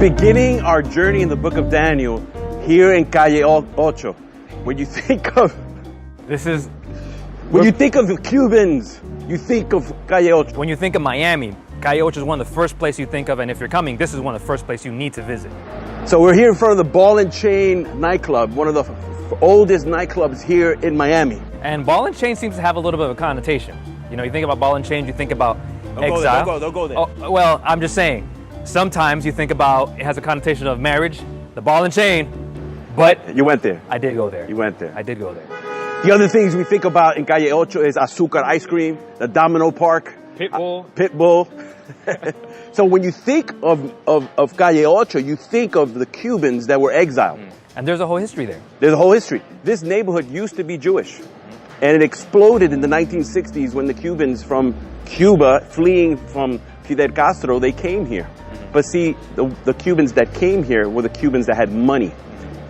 beginning our journey in the book of Daniel here in Calle Ocho. When you think of when you think of the Cubans, you think of Calle Ocho. When you think of Miami, Calle Ocho is one of the first places you think of, and if you're coming, this is one of the first places you need to visit. So we're here in front of the Ball and Chain nightclub, one of the oldest nightclubs here in Miami. And Ball and Chain seems to have a little bit of a connotation. You know, you think about Ball and Chain, you think about exile. Don't go there. Oh, well, I'm just saying, sometimes you think about, it has a connotation of marriage, the Ball and Chain, but You went there. I did go there. You went there. I did go there. The other things we think about in Calle Ocho is Azúcar ice cream, the Domino Park, Pitbull. So when you think of Calle Ocho, you think of the Cubans that were exiled. And there's a whole history there. There's a whole history. This neighborhood used to be Jewish. And it exploded in the 1960s when the Cubans from Cuba, fleeing from Fidel Castro, they came here. But see, the Cubans that came here were the Cubans that had money.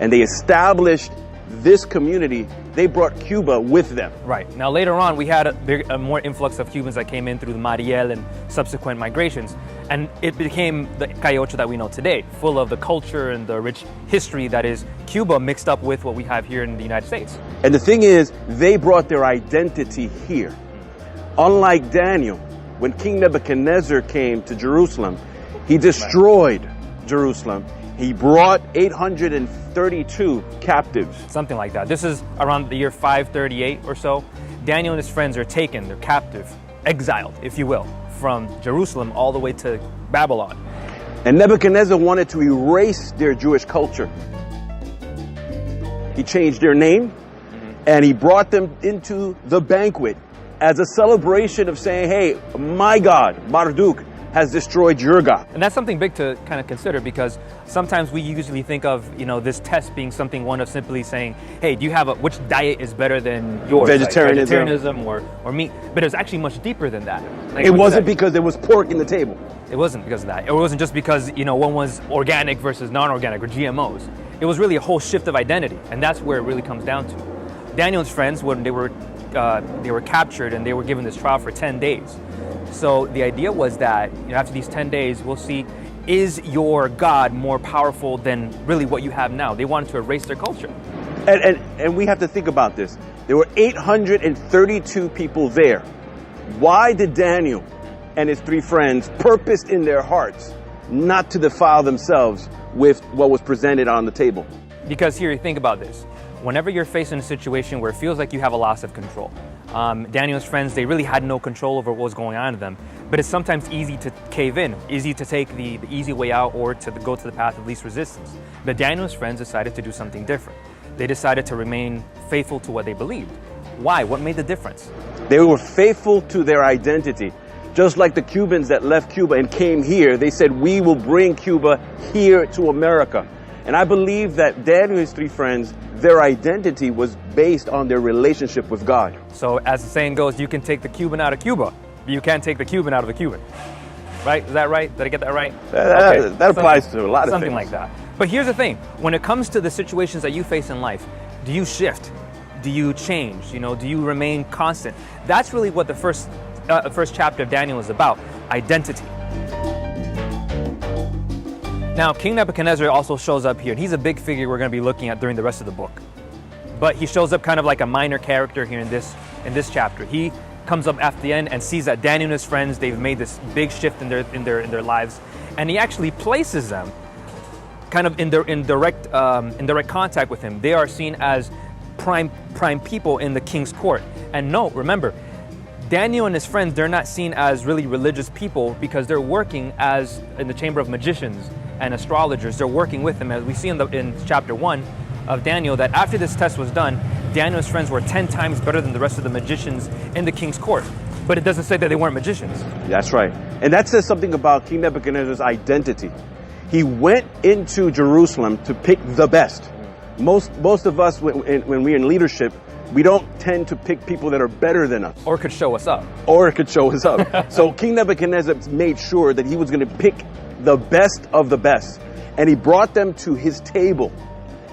And they established this community. They brought Cuba with them. Right. Now later on, we had a more influx of Cubans that came in through the Mariel and subsequent migrations. And it became the Calle Ocho that we know today, full of the culture and the rich history that is Cuba mixed up with what we have here in the United States. And the thing is, they brought their identity here. Unlike Daniel, when King Nebuchadnezzar came to Jerusalem, he destroyed Jerusalem. He brought 832 captives. Something like that. This is around the year 538 or so. Daniel and his friends are taken, they're captive, exiled, if you will, from Jerusalem all the way to Babylon. And Nebuchadnezzar wanted to erase their Jewish culture. He changed their name, and he brought them into the banquet as a celebration of saying, hey, my God, Marduk, has destroyed your God. And that's something big to kind of consider, because sometimes we usually think of, you know, this test being something one of simply saying, hey, do you have which diet is better than yours? Vegetarianism. or meat. But it was actually much deeper than that. Like, it wasn't because there was pork in the table. It wasn't because of that. It wasn't just because, you know, one was organic versus non-organic or GMOs. It was really a whole shift of identity. And that's where it really comes down to. Daniel and his friends, when they were captured and they were given this trial for 10 days. So the idea was that, you know, after these 10 days, we'll see, is your God more powerful than really what you have now? They wanted to erase their culture. And we have to think about this. There were 832 people there. Why did Daniel and his three friends purpose in their hearts not to defile themselves with what was presented on the table? Because here, think about this. Whenever you're facing a situation where it feels like you have a loss of control, Daniel's friends, they really had no control over what was going on to them. But it's sometimes easy to cave in, easy to take the easy way out or to go to the path of least resistance. But Daniel's friends decided to do something different. They decided to remain faithful to what they believed. Why? What made the difference? They were faithful to their identity. Just like the Cubans that left Cuba and came here, they said, we will bring Cuba here to America. And I believe that Daniel and his three friends, their identity was based on their relationship with God. So as the saying goes, you can take the Cuban out of Cuba, but you can't take the Cuban out of the Cuban. Right? Is that right? Did I get that right? That applies to a lot of things. Something like that. But here's the thing. When it comes to the situations that you face in life, do you shift? Do you change? You know, do you remain constant? That's really what the first chapter of Daniel is about, identity. Now, King Nebuchadnezzar also shows up here, and he's a big figure we're going to be looking at during the rest of the book. But he shows up kind of like a minor character here in this chapter. He comes up after the end and sees that Daniel and his friends, they've made this big shift in their lives, and he actually places them kind of in direct contact with him. They are seen as prime people in the king's court. And no, remember, Daniel and his friends, they're not seen as really religious people because they're working as in the chamber of magicians and astrologers. They're working with him, as we see in chapter 1 of Daniel, that after this test was done, Daniel and his friends were 10 times better than the rest of the magicians in the king's court. But it doesn't say that they weren't magicians. That's right. And that says something about King Nebuchadnezzar's identity. He went into Jerusalem to pick the best. Most of us, when we're in leadership, we don't tend to pick people that are better than us. Or could show us up. So King Nebuchadnezzar made sure that he was going to pick the best of the best. And he brought them to his table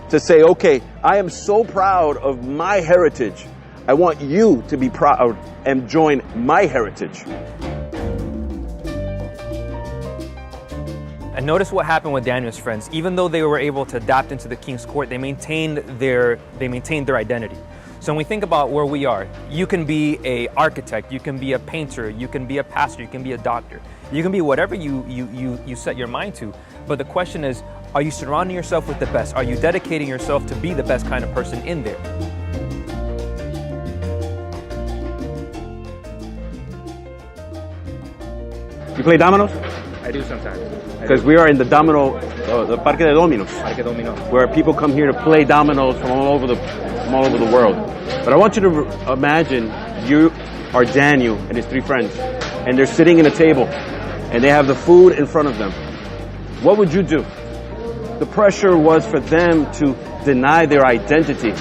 to say, okay, I am so proud of my heritage. I want you to be proud and join my heritage. And notice what happened with Daniel's friends. Even though they were able to adapt into the king's court, they maintained their identity. So when we think about where we are, you can be an architect, you can be a painter, you can be a pastor, you can be a doctor. You can be whatever you set your mind to. But the question is, are you surrounding yourself with the best? Are you dedicating yourself to be the best kind of person in there? You play dominoes? I do sometimes. Because we are in the domino, the Parque de Dominos, Parque Domino. where people come here to play dominoes from all over the world. But I want you to imagine you are Daniel and his three friends, and they're sitting at a table, and they have the food in front of them. What would you do? The pressure was for them to deny their identity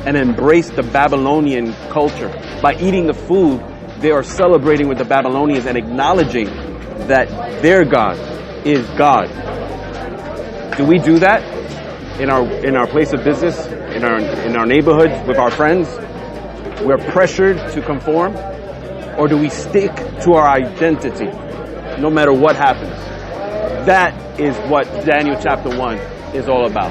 and embrace the Babylonian culture. By eating the food, they are celebrating with the Babylonians and acknowledging that their God is God. Do we do that in our place of business, in our neighborhood, with our friends? We're pressured to conform, or do we stick to our identity no matter what happens? That is what Daniel chapter 1 is all about.